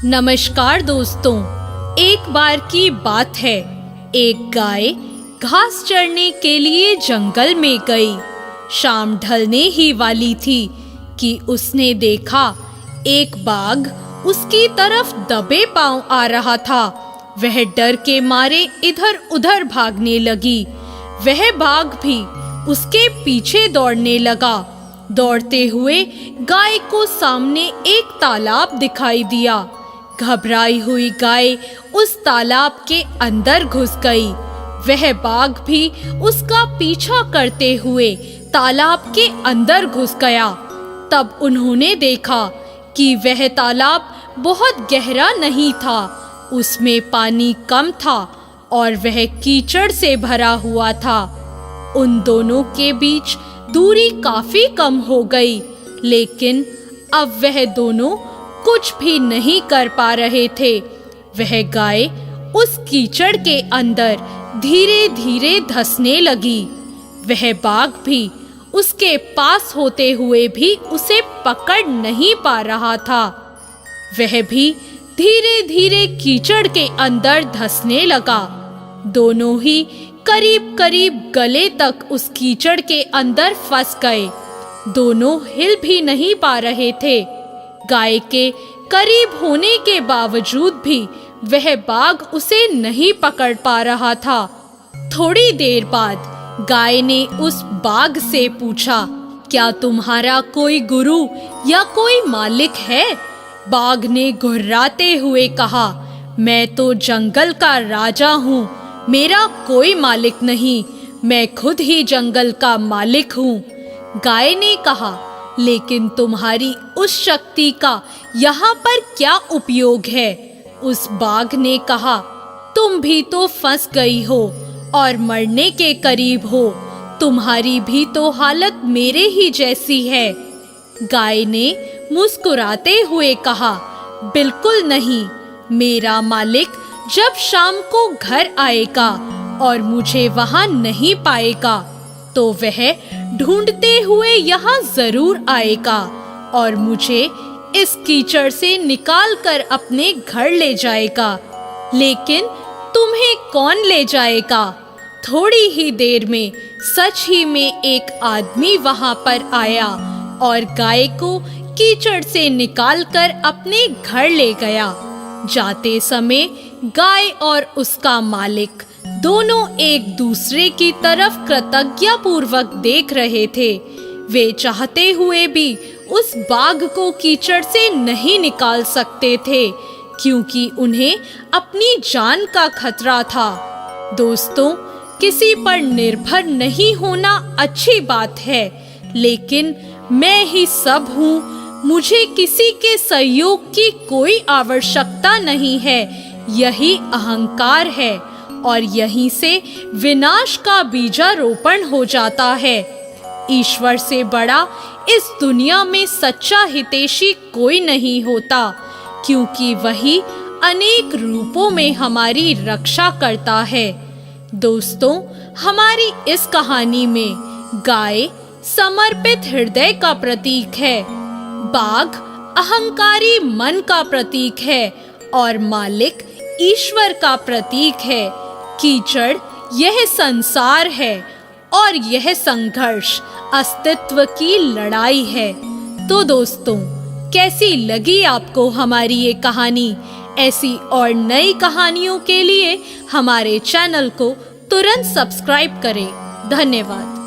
नमस्कार दोस्तों, एक बार की बात है। एक गाय घास चरने के लिए जंगल में गई। शाम ढलने ही वाली थी कि उसने देखा एक बाघ उसकी तरफ दबे पांव आ रहा था। वह डर के मारे इधर उधर भागने लगी। वह बाघ भी उसके पीछे दौड़ने लगा। दौड़ते हुए गाय को सामने एक तालाब दिखाई दिया। घबराई हुई गाय उस तालाब के अंदर घुस गई। वह बाघ भी उसका पीछा करते हुए तालाब के अंदर घुस गया। तब उन्होंने देखा कि वह तालाब बहुत गहरा नहीं था, उसमें पानी कम था और वह कीचड़ से भरा हुआ था। उन दोनों के बीच दूरी काफी कम हो गई, लेकिन अब वह दोनों कुछ भी नहीं कर पा रहे थे। वह गाय उस कीचड़ के अंदर धीरे धीरे धंसने लगी। वह बाघ भी उसके पास होते हुए भी उसे पकड़ नहीं पा रहा था। वह भी धीरे धीरे कीचड़ के अंदर धंसने लगा। दोनों ही करीब करीब गले तक उस कीचड़ के अंदर फंस गए। दोनों हिल भी नहीं पा रहे थे। गाय के करीब होने के बावजूद भी वह बाघ उसे नहीं पकड़ पा रहा था। थोड़ी देर बाद गाय ने उस बाघ से पूछा, क्या तुम्हारा कोई गुरु या कोई मालिक है? बाघ ने घुर्राते हुए कहा, मैं तो जंगल का राजा हूँ, मेरा कोई मालिक नहीं, मैं खुद ही जंगल का मालिक हूँ। गाय ने कहा, लेकिन तुम्हारी उस शक्ति का यहाँ पर क्या उपयोग है? उस बाघ ने कहा, तुम भी तो फंस गई हो और मरने के करीब हो। तुम्हारी भी तो हालत मेरे ही जैसी है। गाय ने मुस्कुराते हुए कहा, बिल्कुल नहीं, मेरा मालिक जब शाम को घर आएगा और मुझे वहां नहीं पाएगा तो वह ढूंढते हुए यहाँ जरूर आएगा और मुझे इस कीचड़ से निकाल कर अपने घर ले जाएगा। लेकिन तुम्हें कौन ले जाएगा? थोड़ी ही देर में सच ही में एक आदमी वहां पर आया और गाय को कीचड़ से निकालकर अपने घर ले गया। जाते समय गाय और उसका मालिक दोनों एक दूसरे की तरफ कृतज्ञतापूर्वक देख रहे थे। वे चाहते हुए भी उस बाघ को कीचड़ से नहीं निकाल सकते थे, क्योंकि उन्हें अपनी जान का खतरा था। दोस्तों, किसी पर निर्भर नहीं होना अच्छी बात है, लेकिन मैं ही सब हूँ, मुझे किसी के सहयोग की कोई आवश्यकता नहीं है, यही अहंकार है और यहीं से विनाश का बीजारोपण हो जाता है। ईश्वर से बड़ा इस दुनिया में सच्चा हितैषी कोई नहीं होता, क्योंकि वही अनेक रूपों में हमारी रक्षा करता है। दोस्तों, हमारी इस कहानी में गाय समर्पित हृदय का प्रतीक है, बाघ अहंकारी मन का प्रतीक है और मालिक ईश्वर का प्रतीक है। कीचड़ यह संसार है और यह संघर्ष अस्तित्व की लड़ाई है। तो दोस्तों, कैसी लगी आपको हमारी ये कहानी? ऐसी और नई कहानियों के लिए हमारे चैनल को तुरंत सब्सक्राइब करें। धन्यवाद।